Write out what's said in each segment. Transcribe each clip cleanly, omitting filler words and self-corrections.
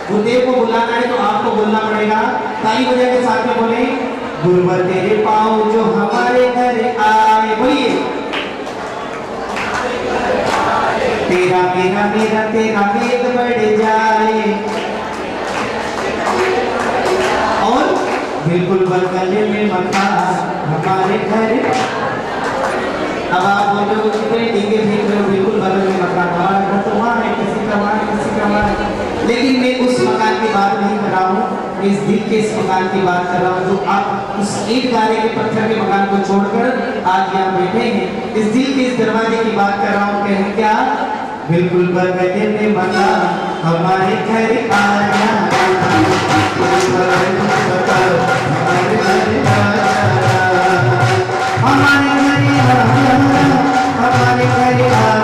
गुरुदेव को बुलाना है तो आपको बोलना पड़ेगा। ताली बजा के साथ में बोले, गुरुवर तेरे पाँव जो हमारे घर आए। बोलिए, तेरा मेरा मेरा तेरा वेद बढ़ जाए और बिल्कुल बगल में मकान हमारे घर। अब आप बोल रहे हो कितने डींगे फेंक रहे हो, बिल्कुल बगल में मकान हमारा घर तो वहाँ है, किसी का वहाँ है, किसी का वहाँ है। लेकिन मैं उस मकान की बात नहीं कर रहा हूँ, इस दिल के इस मकान की बात कर रहा हूँ जो आप उस ईंट गारे के पत्थर के मकान को छोड़कर आज यहाँ बैठे हैं। इस दिल के इस दरवाजे की बात कर रहा हूँ। कहें क्या, बिल्कुल बगल में मकान हमारे घर आया, हमारे घर आया।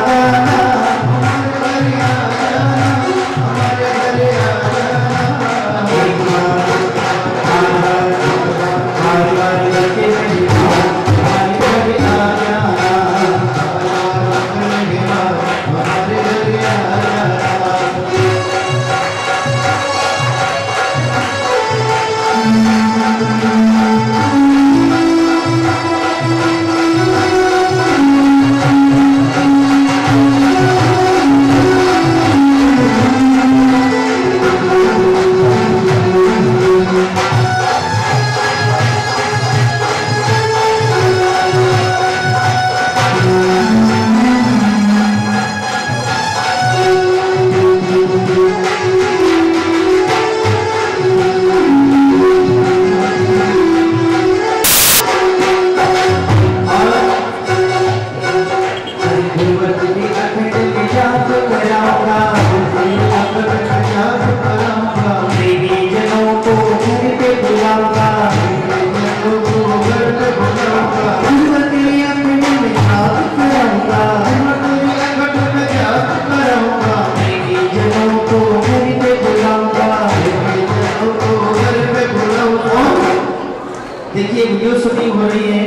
देखिए वीडियो शूटिंग हो रही है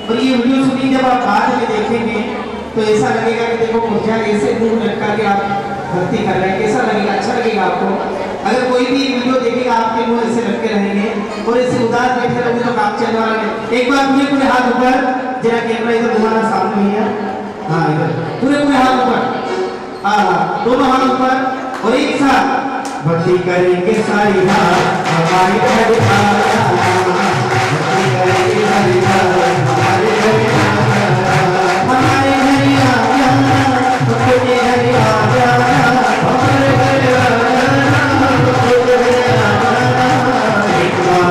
और ये वीडियो शूटिंग जब आप बाद में देखेंगे तो ऐसा लगेगा कि देखो मुझे ऐसे मुंह लटका के आप भक्ति कर रहे हैं, कैसा लगेगा, अच्छा लगेगा आपको। अगर कोई भी वीडियो देखेगा आपके मुंह ऐसे लटके रहेंगे और ऐसे उदास बैठे रहेंगे तो काम चलने वाला है। एक बार पूरे हाथ ऊपर, जरा कैमरा इधर घुमाना सामने ही है, हाँ इधर पूरे हाथ ऊपर, हाँ दोनों हाथ ऊपर और एक साथ भक्ति करेंगे सारी रात हमारे घर आया, भक्ति करेंगे सारी रात हमारे घर आया, हमारे घर आया, भक्ति घर आया, हमारे घर आया, भक्ति घर आया। एक बार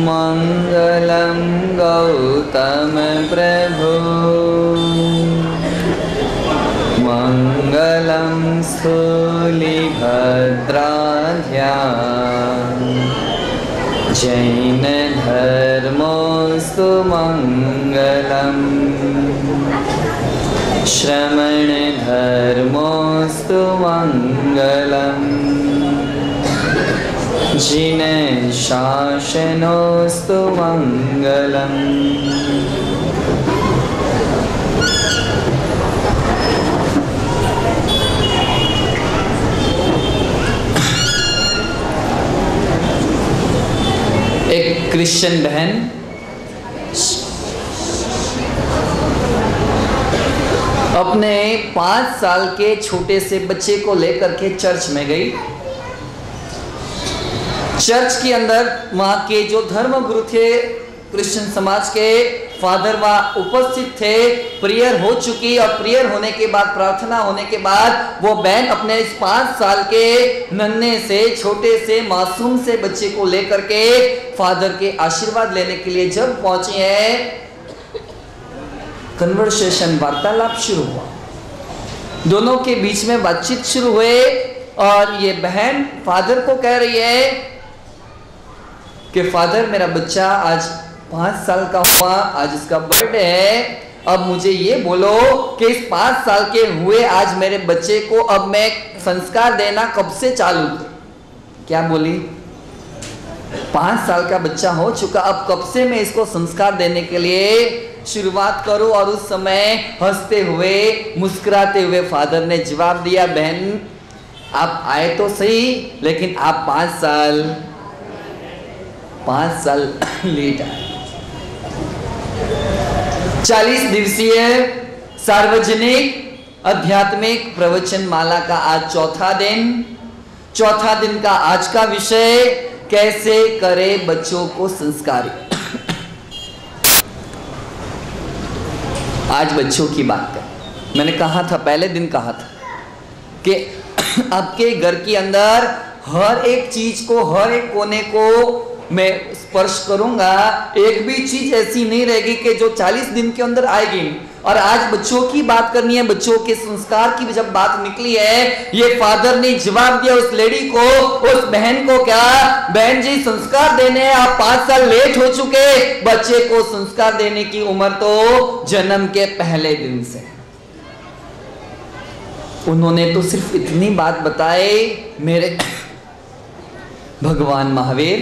मंगलम गौतम प्रभु मङ्गलं स्थूलिभद्राढ्या जैनधर्मोऽस्तु मङ्गलम् श्रमणधर्मोऽस्तु मङ्गलम् जिनशासनोऽस्तु मङ्गलम्। एक क्रिश्चियन बहन अपने 5 साल के छोटे से बच्चे को लेकर के चर्च में गई। चर्च के अंदर वहाँ के जो धर्म गुरु थे, क्रिश्चियन समाज के फादर वहाँ उपस्थित थे। प्रेयर हो चुकी और प्रेयर होने के बाद, प्रार्थना होने के बाद वो बहन अपने इस 5 साल के नन्हे से छोटे से मासूम से बच्चे को लेकर के फादर के आशीर्वाद लेने के लिए जब पहुंची है, कन्वर्सेशन, वार्तालाप शुरू हुआ। दोनों के बीच में बातचीत शुरू हुए और ये बहन फादर को कह रही है कि फादर, मेरा बच्चा आज 5 साल का हुआ, आज इसका बर्थडे है। अब मुझे ये बोलो कि इस 5 साल के हुए आज मेरे बच्चे को अब मैं संस्कार देना कब से चालू करूं? क्या बोली? 5 साल का बच्चा हो चुका, अब कब से मैं इसको संस्कार देने के लिए शुरुआत करूं? और उस समय हंसते हुए मुस्कुराते हुए फादर ने जवाब दिया, बहन आप आए तो सही, लेकिन आप 5 साल लेट आए। 40 दिवसीय सार्वजनिक आध्यात्मिक प्रवचन माला का आज चौथा दिन का आज का विषय, कैसे करे बच्चों को संस्कारी। आज बच्चों की बात कर, मैंने कहा था, पहले दिन कहा था कि आपके घर के अंदर हर एक चीज को, हर एक कोने को मैं स्पर्श करूंगा। एक भी चीज ऐसी नहीं रहेगी कि जो 40 दिन के अंदर आएगी। और आज बच्चों की बात करनी है, बच्चों के संस्कार की जब बात निकली है, ये फादर ने जवाब दिया उस लेडी को, उस बहन को, क्या बहन जी संस्कार देने हैं, आप 5 साल लेट हो चुके। बच्चे को संस्कार देने की उम्र तो जन्म के पहले दिन से। उन्होंने तो सिर्फ इतनी बात बताई, मेरे भगवान महावीर,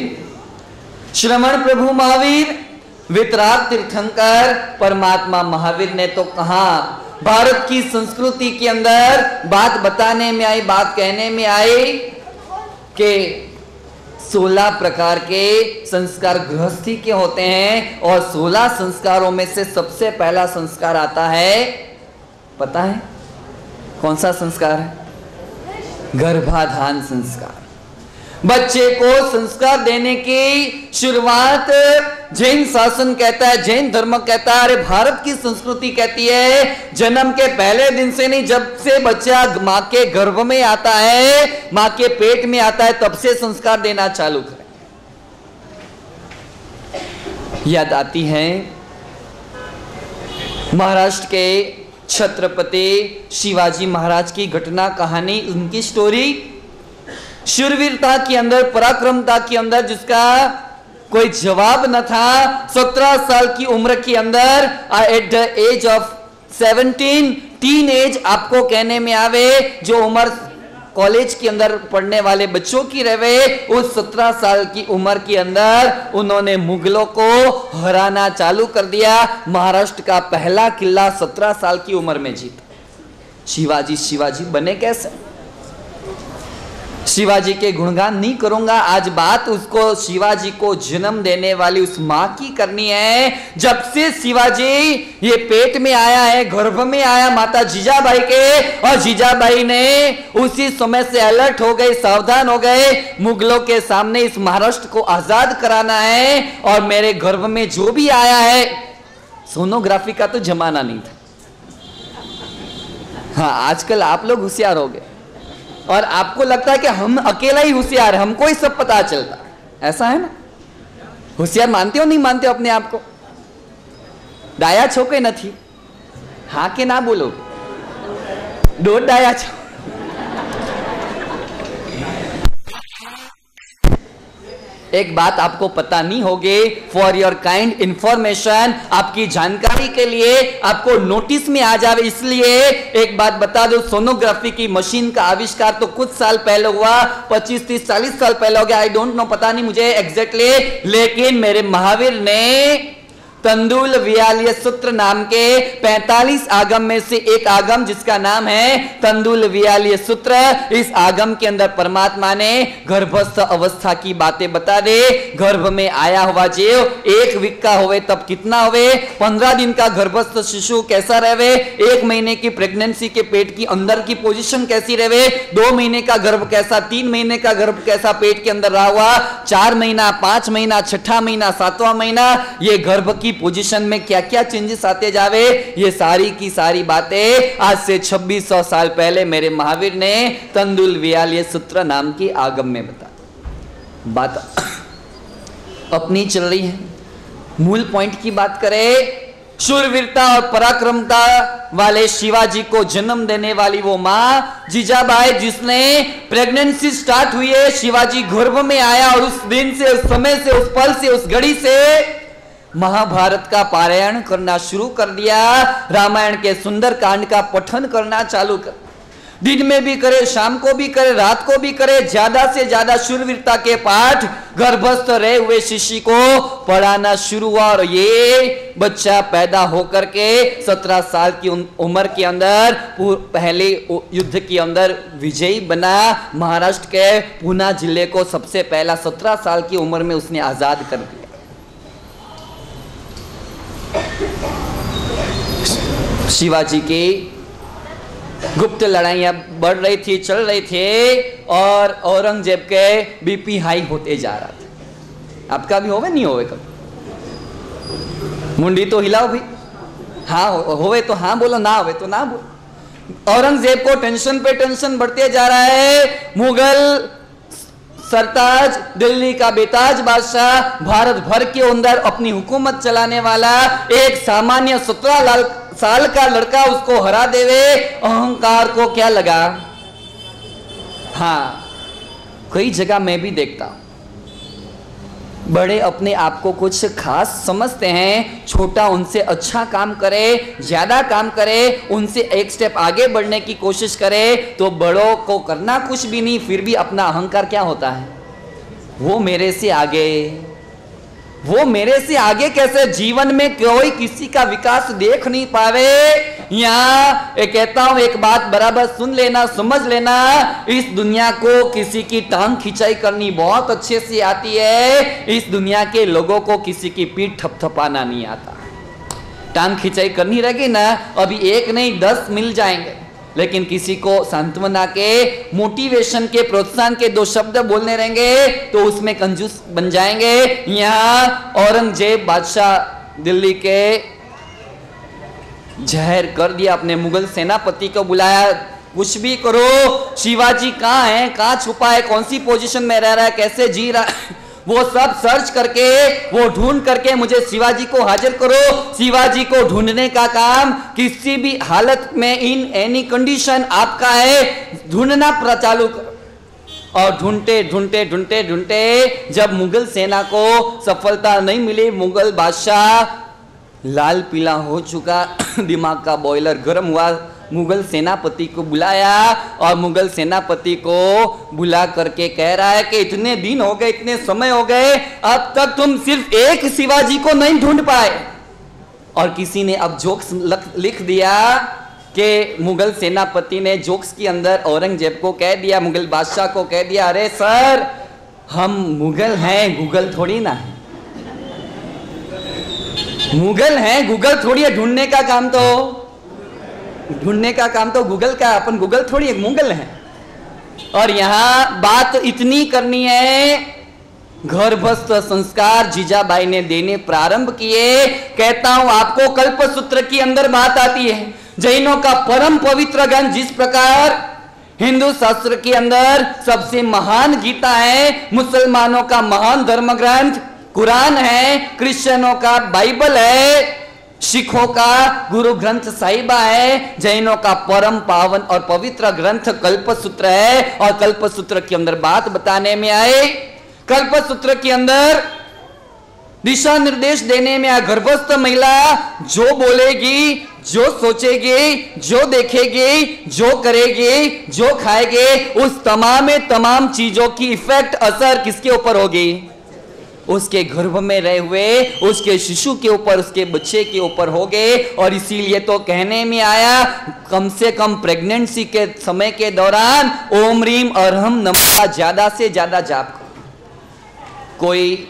श्रमण प्रभु महावीर, वितराग तीर्थंकर परमात्मा महावीर ने तो कहा, भारत की संस्कृति के अंदर बात बताने में आई, बात कहने में आई कि 16 प्रकार के संस्कार गृहस्थी के होते हैं और 16 संस्कारों में से सबसे पहला संस्कार आता है, पता है कौन सा संस्कार है? गर्भाधान संस्कार। बच्चे को संस्कार देने की शुरुआत जैन शासन कहता है, जैन धर्म कहता है, अरे भारत की संस्कृति कहती है जन्म के पहले दिन से नहीं, जब से बच्चा माँ के गर्भ में आता है, माँ के पेट में आता है, तब से संस्कार देना चालू करें। याद आती है महाराष्ट्र के छत्रपति शिवाजी महाराज की घटना, कहानी, उनकी स्टोरी। शूरवीरता के अंदर, पराक्रमता के अंदर जिसका कोई जवाब न था, 17 साल की उम्र के अंदर, at the age of 17, teen age आपको कहने में आवे, जो उम्र कॉलेज के अंदर पढ़ने वाले बच्चों की रहे, उस 17 साल की उम्र के अंदर उन्होंने मुगलों को हराना चालू कर दिया। महाराष्ट्र का पहला किला 17 साल की उम्र में जीता। शिवाजी बने कैसे? शिवाजी के गुणगान नहीं करूंगा, आज बात उसको, शिवाजी को जन्म देने वाली उस मां की करनी है। जब से शिवाजी ये पेट में आया है, गर्भ में आया माता जीजाबाई के, और जीजाबाई ने उसी समय से अलर्ट हो गए, सावधान हो गए, मुगलों के सामने इस महाराष्ट्र को आजाद कराना है, और मेरे गर्भ में जो भी आया है, सोनोग्राफी का तो जमाना नहीं था। हाँ, आजकल आप लोग होशियार हो गए और आपको लगता है कि हम अकेला ही होशियार है, हमको ही सब पता चलता, ऐसा है ना? होशियार मानते हो नहीं मानते हो अपने आप को? डाया छो के नहीं, हाँ के ना बोलो। દોડાયા છો। एक बात आपको पता नहीं होगी, फॉर योर काइंड इंफॉर्मेशन, आपकी जानकारी के लिए, आपको नोटिस में आ जाए इसलिए एक बात बता दो, सोनोग्राफी की मशीन का आविष्कार तो कुछ साल पहले हुआ, 25, 30, 40 साल पहले हो गया, आई डोंट नो, पता नहीं मुझे एग्जैक्टली, लेकिन मेरे महावीर ने तंदुल वियाल्य सूत्र नाम के 45 आगम में से एक आगम जिसका नाम है तंदुल वियाल्य सूत्र, इस आगम के अंदर परमात्मा ने गर्भस्थ अवस्था की बातें बता दे। गर्भ में आया हुआ जीव 1 वीक का होवे तब कितना होवे, 15 दिन का गर्भस्थ शिशु कैसा रहे, 1 महीने की प्रेगनेंसी के पेट की अंदर की पोजीशन कैसी रहे, 2 महीने का गर्भ कैसा, 3 महीने का गर्भ कैसा पेट के अंदर रहा हुआ, 4 महीना, 5 महीना, 6ठा महीना, 7वां महीना, ये गर्भ की पोजीशन में क्या क्या चेंजेस आते जावे, ये सारी की सारी बातें आज से 2600 साल पहले मेरे महावीर ने तंदुल वियाल्य सूत्र नाम की आगम में बता। बात अपनी चल रही है, मूल पॉइंट की बात करें, शूरवीरता और पराक्रमता वाले शिवाजी को जन्म देने वाली वो मां जीजाबाई, जिसने प्रेगनेंसी स्टार्ट हुई है, शिवाजी गर्भ में आया और उस दिन से, उस समय से, उस पल से, उस घड़ी से महाभारत का पारायण करना शुरू कर दिया, रामायण के सुंदर कांड का पठन करना चालू कर, दिन में भी करे, शाम को भी करे, रात को भी करे, ज्यादा से ज्यादा शूरवीरता के पाठ गर्भस्थ रहे हुए शिशु को पढ़ाना शुरू हुआ और ये बच्चा पैदा होकर के 17 साल की उम्र के अंदर पहले युद्ध के अंदर विजयी बना, महाराष्ट्र के पूना जिले को सबसे पहला 17 साल की उम्र में उसने आजाद कर दिया। शिवाजी की गुप्त लड़ाइयां बढ़ रही थी, चल रही थी और औरंगजेब के बीपी हाई होते जा रहा था। आपका भी होवे नहीं होवे कभी? मुंडी तो हिलाओ भी, हाँ होवे तो हाँ बोलो, ना होवे तो ना बोलो। औरंगजेब को टेंशन पे टेंशन बढ़ते जा रहा है। मुगल सरताज, दिल्ली का बेताज बादशाह, भारत भर के अंदर अपनी हुकूमत चलाने वाला एक सामान्य 17 साल का लड़का उसको हरा देवे, अहंकार को क्या लगा? हाँ, कई जगह मैं भी देखता हूं, बड़े अपने आप को कुछ खास समझते हैं, छोटा उनसे अच्छा काम करे, ज्यादा काम करे, उनसे एक स्टेप आगे बढ़ने की कोशिश करे, तो बड़ों को करना कुछ भी नहीं, फिर भी अपना अहंकार क्या होता है, वो मेरे से आगे, वो मेरे से आगे कैसे? जीवन में कोई किसी का विकास देख नहीं पावे। यहाँ कहता हूं एक बात बराबर सुन लेना, समझ लेना, इस दुनिया को किसी की टांग खिंचाई करनी बहुत अच्छे से आती है, इस दुनिया के लोगों को किसी की पीठ थपथपाना नहीं आता। टांग खिंचाई करनी रहेगी ना, अभी 1 नहीं 10 मिल जाएंगे, लेकिन किसी को सांत्वना के, मोटिवेशन के, प्रोत्साहन के 2 शब्द बोलने रहेंगे तो उसमें कंजूस बन जाएंगे। यहाँ औरंगजेब बादशाह दिल्ली के जहर कर दिया, अपने मुगल सेनापति को बुलाया, कुछ भी करो, शिवाजी कहाँ है, कहाँ छुपा है, कौन सी पोजीशन में रह रहा है, कैसे जी रहा है, वो सब सर्च करके, वो ढूंढ करके मुझे शिवाजी को हाजिर करो। शिवाजी को ढूंढने का काम किसी भी हालत में, इन एनी कंडीशन आपका है, ढूंढना चालू करो। और ढूंढते ढूंढते ढूंढते ढूंढते जब मुगल सेना को सफलता नहीं मिली, मुगल बादशाह लाल पीला हो चुका, दिमाग का बॉयलर गर्म हुआ, मुगल सेनापति को बुलाया और मुगल सेनापति को बुला करके कह रहा है कि इतने दिन हो गए, इतने समय हो गए, अब तक तुम सिर्फ एक शिवाजी को नहीं ढूंढ पाए। और किसी ने अब जोक्स लिख दिया कि मुगल सेनापति ने जोक्स के अंदर औरंगजेब को कह दिया, मुगल बादशाह को कह दिया, अरे सर हम मुगल हैं, गूगल थोड़ी ना है, मुगल हैं, गूगल थोड़ी है, ढूंढने का काम तो गूगल का, अपन गूगल थोड़ी है, मुगल है। और यहां बात इतनी करनी है, गर्भस्थ संस्कार जीजाबाई ने देने प्रारंभ किए। कहता हूं आपको कल्पसूत्र के अंदर बात आती है, जैनों का परम पवित्र ग्रंथ, जिस प्रकार हिंदू शास्त्र के अंदर सबसे महान गीता है, मुसलमानों का महान धर्म ग्रंथ कुरान है, क्रिश्चियनों का बाइबल है, सिखों का गुरु ग्रंथ साहिबा है, जैनों का परम पावन और पवित्र ग्रंथ कल्पसूत्र है। और कल्पसूत्र के अंदर बात बताने में आए, कल्पसूत्र के अंदर दिशा निर्देश देने में आए, गर्भस्थ महिला जो बोलेगी, जो सोचेगी, जो देखेगी, जो करेगी, जो खाएगी, उस तमाम चीजों की इफेक्ट, असर किसके ऊपर होगी? उसके गर्भ में रहे हुए उसके शिशु के ऊपर, उसके बच्चे के ऊपर हो गए। और इसीलिए तो कहने में आया, कम से कम प्रेगनेंसी के समय के दौरान ओम रीम अरहम नमः का ज्यादा से ज्यादा जाप करो। कोई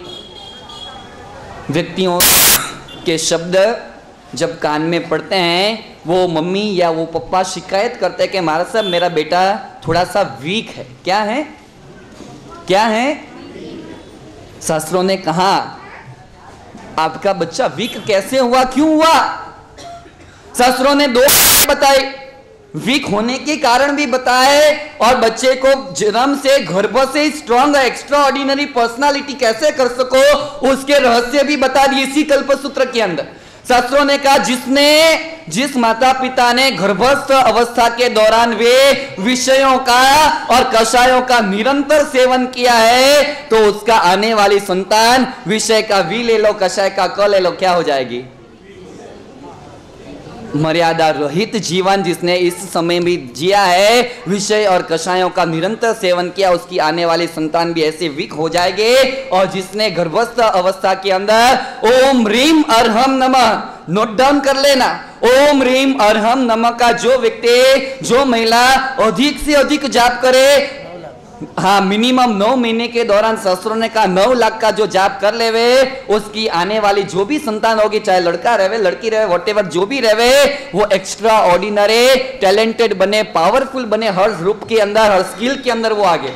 व्यक्तियों के शब्द जब कान में पड़ते हैं, वो मम्मी या वो पप्पा शिकायत करते हैं कि महाराज साहब मेरा बेटा थोड़ा सा वीक है। क्या है? क्या है? शास्त्रों ने कहा आपका बच्चा वीक कैसे हुआ, क्यों हुआ? शास्त्रों ने दो बताए, वीक होने के कारण भी बताए और बच्चे को जन्म से, गर्भ से स्ट्रॉन्ग एक्स्ट्रा ऑर्डिनरी पर्सनालिटी कैसे कर सको उसके रहस्य भी बता दिए इसी कल्पसूत्र के अंदर। शास्त्रों ने कहा जिस माता पिता ने गर्भस्थ अवस्था के दौरान वे विषयों का और कषायों का निरंतर सेवन किया है, तो उसका आने वाली संतान विषय का वी ले लो, कषाय का क ले लो, क्या हो जाएगी? मर्यादा रहित जीवन जिसने इस समय भी जिया है, विषय और कषायों का निरंतर सेवन किया, उसकी आने वाली संतान भी ऐसे वीक हो जाएंगे। और जिसने गर्भस्थ अवस्था के अंदर ओम रीम अरहम नमः, नोट डाउन कर लेना, ओम रीम अरहम नमः का जो व्यक्ति, जो महिला अधिक से अधिक जाप करे, हाँ मिनिमम 9 महीने के दौरान शास्त्रों ने कहा 9 लाख का जो जाप कर लेवे, उसकी आने वाली जो भी संतान होगी, चाहे लड़का रहे लड़की रहे व्हाटएवर जो भी रहे, वो एक्स्ट्रा ऑर्डिनरी टैलेंटेड बने, पावरफुल बने, हर रूप के अंदर, हर स्किल के अंदर वो आगे।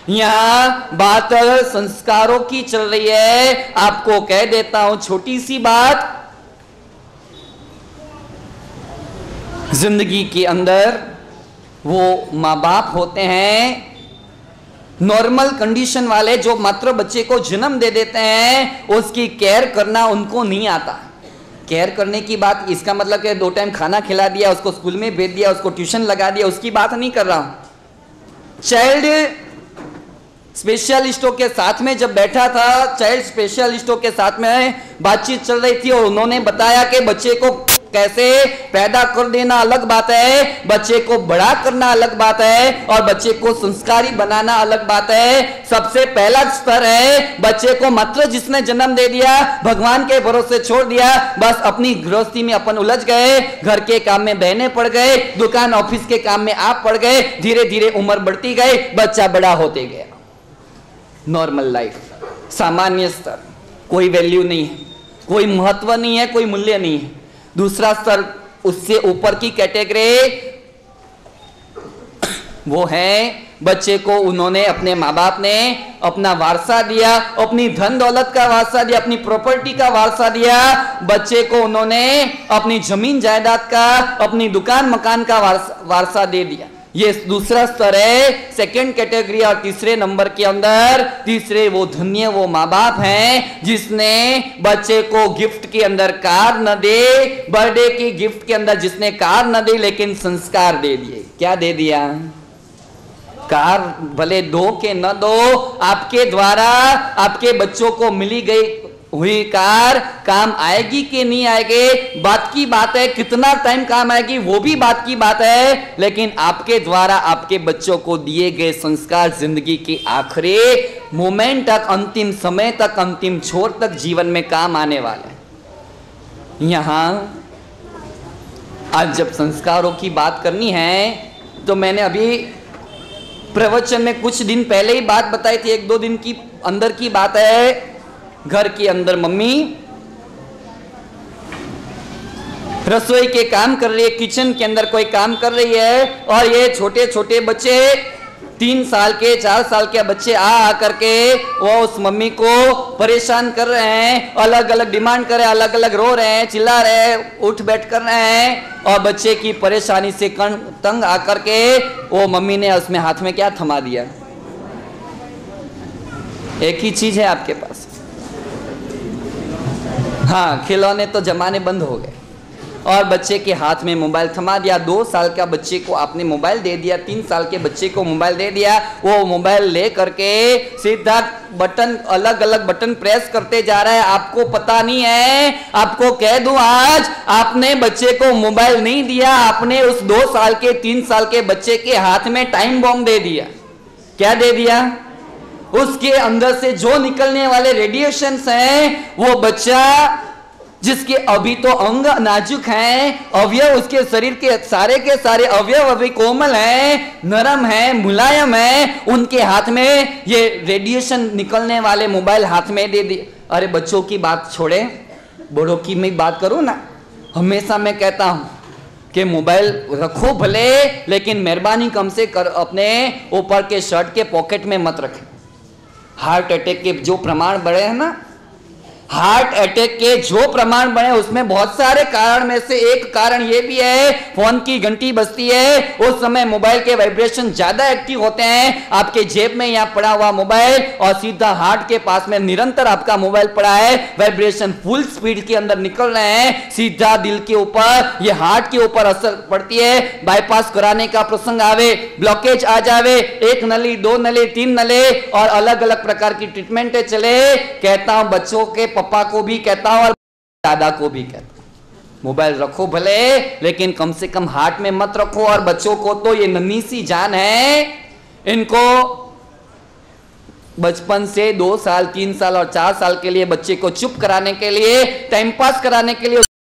यहां बात संस्कारों की चल रही है। आपको कह देता हूं छोटी सी बात, जिंदगी के अंदर वो माँ बाप होते हैं नॉर्मल कंडीशन वाले, जो मात्र बच्चे को जन्म दे देते हैं, उसकी केयर करना उनको नहीं आता। केयर करने की बात इसका मतलब कि 2 टाइम खाना खिला दिया, उसको स्कूल में भेज दिया, उसको ट्यूशन लगा दिया, उसकी बात नहीं कर रहा हूं। चाइल्ड स्पेशलिस्टों के साथ में जब बैठा था, चाइल्ड स्पेशलिस्टों के साथ में बातचीत चल रही थी और उन्होंने बताया कि बच्चे को कैसे पैदा कर देना अलग बात है, बच्चे को बड़ा करना अलग बात है, और बच्चे को संस्कारी बनाना अलग बात है। सबसे पहला स्तर है बच्चे को मात्र जिसने जन्म दे दिया, भगवान के भरोसे छोड़ दिया, बस अपनी गृहस्थी में अपन उलझ गए, घर के काम में बहने पड़ गए, दुकान ऑफिस के काम में आप पड़ गए, धीरे धीरे उम्र बढ़ती गई, बच्चा बड़ा होते गया। नॉर्मल लाइफ, सामान्य स्तर, कोई वैल्यू नहीं है, कोई महत्व नहीं है, कोई मूल्य नहीं है। दूसरा स्तर, उससे ऊपर की कैटेगरी, वो है बच्चे को उन्होंने, अपने माँ बाप ने अपना वारसा दिया, अपनी धन दौलत का वारसा दिया, अपनी प्रॉपर्टी का वारसा दिया, बच्चे को उन्होंने अपनी जमीन जायदाद का, अपनी दुकान मकान का वारसा दे दिया। ये दूसरा स्तर है, सेकंड कैटेगरी। और तीसरे नंबर के अंदर, तीसरे वो धन्य वो माँ बाप हैं जिसने बच्चे को गिफ्ट के अंदर कार न दे, बर्थडे की गिफ्ट के अंदर जिसने कार न दे लेकिन संस्कार दे दिए। क्या दे दिया? कार भले दो के न दो, आपके द्वारा आपके बच्चों को मिली गई हुई कार काम आएगी कि नहीं आएगी बात की बात है, कितना टाइम काम आएगी वो भी बात की बात है, लेकिन आपके द्वारा आपके बच्चों को दिए गए संस्कार जिंदगी के आखिरी मोमेंट तक, अंतिम समय तक, अंतिम छोर तक जीवन में काम आने वाले। यहां आज जब संस्कारों की बात करनी है, तो मैंने अभी प्रवचन में कुछ दिन पहले ही बात बताई थी, 1-2 दिन की अंदर की बात है। घर के अंदर मम्मी रसोई के काम कर रही है, किचन के अंदर कोई काम कर रही है, और ये छोटे छोटे बच्चे 3 साल के 4 साल के बच्चे आ करके वो उस मम्मी को परेशान कर रहे हैं, अलग अलग डिमांड कर रहे हैं, अलग अलग रो रहे हैं, चिल्ला रहे हैं, उठ बैठ कर रहे हैं, और बच्चे की परेशानी से तंग आकर के वो मम्मी ने उसमें हाथ में क्या थमा दिया? एक ही चीज है आपके पास, हाँ, खिलौने तो जमाने बंद हो गए और बच्चे के हाथ में मोबाइल थमा दिया। 2 साल का बच्चे को आपने मोबाइल दे दिया, 3 साल के बच्चे को मोबाइल दे दिया, वो मोबाइल ले करके सीधा बटन, अलग अलग बटन प्रेस करते जा रहा है। आपको पता नहीं है। आपको कह दूं, आज आपने बच्चे को मोबाइल नहीं दिया, आपने उस 2 साल के 3 साल के बच्चे के हाथ में टाइम बॉम्ब दे दिया। क्या दे दिया? उसके अंदर से जो निकलने वाले रेडिएशंस हैं, वो बच्चा जिसके अभी तो अंग नाजुक हैं, अवयव उसके शरीर के सारे अवयव अभी कोमल हैं, नरम हैं, मुलायम हैं, उनके हाथ में ये रेडिएशन निकलने वाले मोबाइल हाथ में दे दिए। अरे बच्चों की बात छोड़े, बड़ों की मैं बात करूं ना, हमेशा मैं कहता हूं कि मोबाइल रखो भले, लेकिन मेहरबानी कम से कर अपने ऊपर के शर्ट के पॉकेट में मत रखें। हार्ट अटैक के जो प्रमाण बढ़े हैं ना, हार्ट अटैक के जो प्रमाण बढ़े, उसमें बहुत सारे कारण में से एक कारण यह भी है, फोन की घंटी बजती है, उस समय मोबाइल के वाइब्रेशन ज्यादा एक्टिव होते हैं। आपके जेब में यहां पड़ा हुआ मोबाइल और सीधा हार्ट के पास में निरंतर आपका मोबाइल पड़ा है, वाइब्रेशन फुल स्पीड के अंदर निकल रहे हैं, सीधा दिल के ऊपर, ये हार्ट के ऊपर असर पड़ती है। बाईपास कराने का प्रसंग आवे, ब्लॉकेज आ जावे, 1 नली 2 नली 3 नली और अलग अलग प्रकार की ट्रीटमेंट चले। कहता हूं बच्चों के पापा को भी कहता हूं और दादा को भी कहता हूं, मोबाइल रखो भले, लेकिन कम से कम हाथ में मत रखो। और बच्चों को तो ये नन्ही सी जान है, इनको बचपन से 2 साल 3 साल और 4 साल के लिए बच्चे को चुप कराने के लिए, टाइम पास कराने के लिए